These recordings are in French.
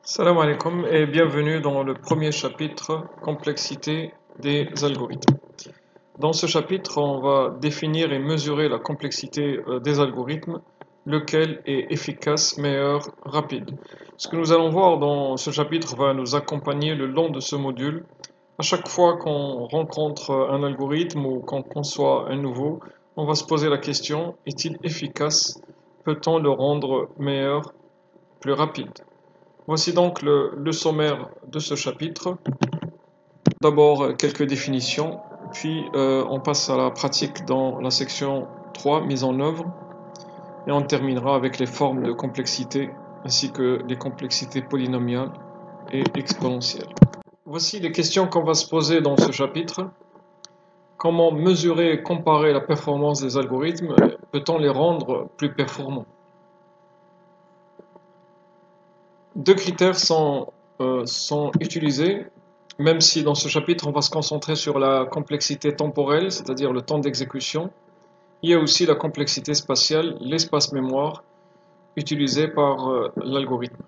Salam alaikum et bienvenue dans le premier chapitre complexité des algorithmes. Dans ce chapitre, on va définir et mesurer la complexité des algorithmes, lequel est efficace, meilleur, rapide. Ce que nous allons voir dans ce chapitre va nous accompagner le long de ce module. À chaque fois qu'on rencontre un algorithme ou qu'on conçoit un nouveau, on va se poser la question, est-il efficace? Peut-on le rendre meilleur, plus rapide? Voici donc le sommaire de ce chapitre. D'abord quelques définitions, puis on passe à la pratique dans la section 3, mise en œuvre, et on terminera avec les formes de complexité, ainsi que les complexités polynomiales et exponentielles. Voici les questions qu'on va se poser dans ce chapitre. Comment mesurer et comparer la performance des algorithmes? Peut-on les rendre plus performants? Deux critères sont utilisés, même si dans ce chapitre on va se concentrer sur la complexité temporelle, c'est-à-dire le temps d'exécution. Il y a aussi la complexité spatiale, l'espace mémoire, utilisé par l'algorithme,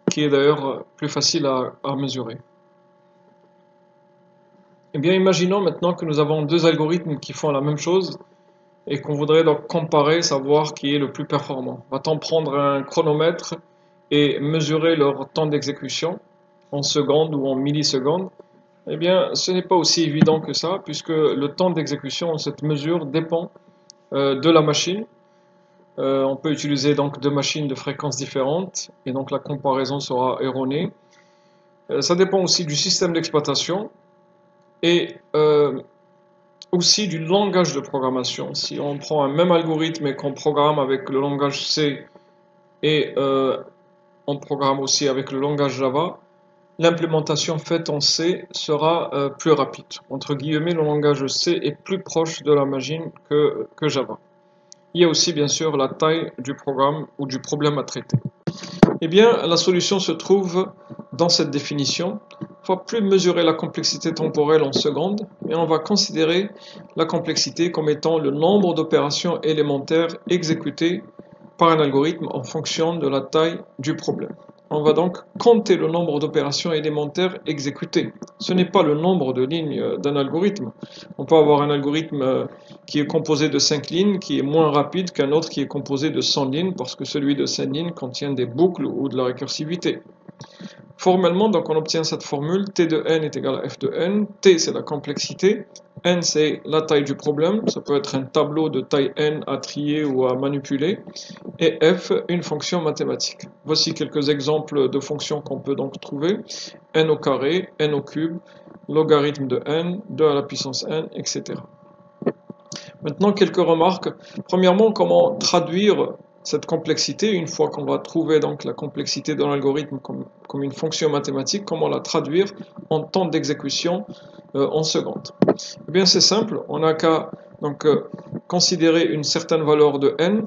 qui est d'ailleurs plus facile à mesurer. Eh bien, imaginons maintenant que nous avons deux algorithmes qui font la même chose et qu'on voudrait donc comparer, savoir qui est le plus performant. Va-t-on prendre un chronomètre et mesurer leur temps d'exécution en secondes ou en millisecondes? Eh bien, ce n'est pas aussi évident que ça, puisque le temps d'exécution, cette mesure dépend de la machine. On peut utiliser donc deux machines de fréquences différentes, et donc la comparaison sera erronée. Ça dépend aussi du système d'exploitation, et aussi du langage de programmation. Si on prend un même algorithme et qu'on programme avec le langage C et on programme aussi avec le langage Java, l'implémentation faite en C sera plus rapide. Entre guillemets, le langage C est plus proche de la machine que Java. Il y a aussi bien sûr la taille du programme ou du problème à traiter. Eh bien, la solution se trouve dans cette définition. Il ne faut plus mesurer la complexité temporelle en secondes, mais on va considérer la complexité comme étant le nombre d'opérations élémentaires exécutées par un algorithme en fonction de la taille du problème. On va donc compter le nombre d'opérations élémentaires exécutées. Ce n'est pas le nombre de lignes d'un algorithme. On peut avoir un algorithme qui est composé de 5 lignes, qui est moins rapide qu'un autre qui est composé de 100 lignes, parce que celui de 5 lignes contient des boucles ou de la récursivité. Formellement, donc, on obtient cette formule, T de n est égal à F de n. T, c'est la complexité. N, c'est la taille du problème. Ça peut être un tableau de taille n à trier ou à manipuler. Et F, une fonction mathématique. Voici quelques exemples de fonctions qu'on peut donc trouver. N au carré, n au cube, logarithme de n, 2 à la puissance n, etc. Maintenant, quelques remarques. Premièrement, comment traduire cette complexité, une fois qu'on va trouver donc la complexité de l'algorithme comme une fonction mathématique, comment la traduire en temps d'exécution en secondes? Eh bien, c'est simple, on n'a qu'à considérer une certaine valeur de n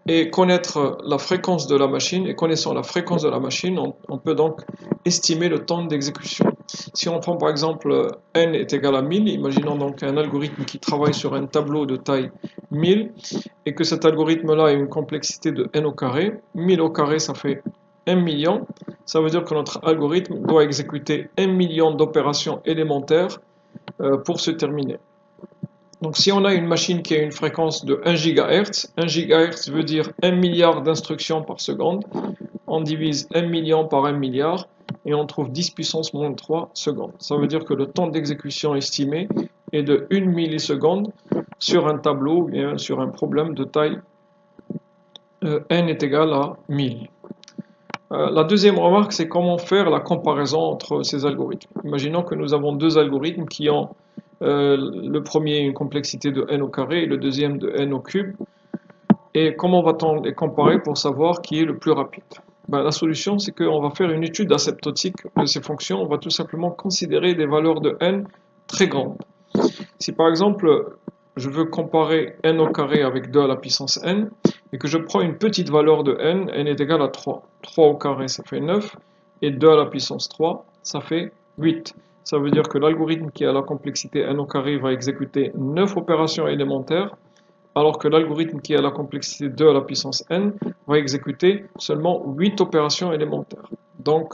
et connaître la fréquence de la machine, et connaissant la fréquence de la machine, on peut donc estimer le temps d'exécution. Si on prend par exemple n est égal à 1000, imaginons donc un algorithme qui travaille sur un tableau de taille 1000, et que cet algorithme-là a une complexité de n au carré. 1000 au carré, ça fait 1 million. Ça veut dire que notre algorithme doit exécuter 1 million d'opérations élémentaires pour se terminer. Donc si on a une machine qui a une fréquence de 1 GHz, 1 GHz veut dire 1 milliard d'instructions par seconde, on divise 1 million par 1 milliard, et on trouve 10 puissance moins 3 secondes. Ça veut dire que le temps d'exécution estimé est de 1 milliseconde sur un tableau, ou bien sur un problème de taille n est égal à 1000. La deuxième remarque, c'est comment faire la comparaison entre ces algorithmes. Imaginons que nous avons deux algorithmes qui ont le premier une complexité de n au carré et le deuxième de n au cube. Et comment va-t-on les comparer pour savoir qui est le plus rapide? La solution, c'est qu'on va faire une étude asymptotique de ces fonctions. On va tout simplement considérer des valeurs de n très grandes. Si par exemple, je veux comparer n au carré avec 2 à la puissance n, et que je prends une petite valeur de n est égal à 3. 3 au carré, ça fait 9, et 2 à la puissance 3, ça fait 8. Ça veut dire que l'algorithme qui a la complexité n au carré va exécuter 9 opérations élémentaires, alors que l'algorithme qui a la complexité 2 à la puissance n va exécuter seulement 8 opérations élémentaires. Donc,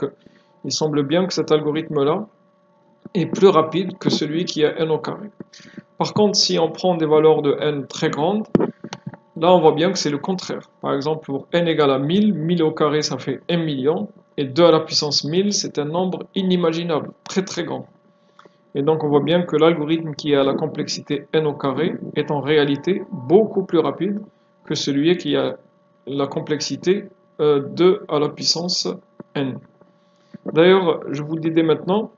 il semble bien que cet algorithme-là est plus rapide que celui qui a n au carré. Par contre, si on prend des valeurs de n très grandes, là on voit bien que c'est le contraire. Par exemple, pour n égale à 1000, 1000 au carré ça fait 1 million, et 2 à la puissance 1000 c'est un nombre inimaginable, très très grand. Et donc on voit bien que l'algorithme qui a la complexité n au carré est en réalité beaucoup plus rapide que celui qui a la complexité 2 à la puissance n. D'ailleurs, je vous le dis dès maintenant,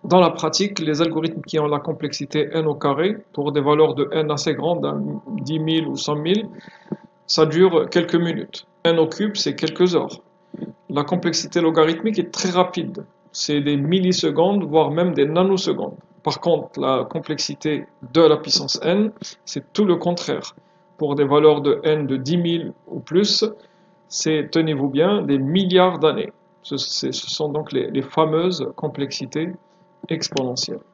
dans la pratique, les algorithmes qui ont la complexité n au carré, pour des valeurs de n assez grandes, 10 000 ou 100 000, ça dure quelques minutes. N au cube, c'est quelques heures. La complexité logarithmique est très rapide. C'est des millisecondes, voire même des nanosecondes. Par contre, la complexité 2 à la puissance n, c'est tout le contraire. Pour des valeurs de n de 10 000 ou plus, c'est, tenez-vous bien, des milliards d'années. Ce sont donc les fameuses complexités exponentielles.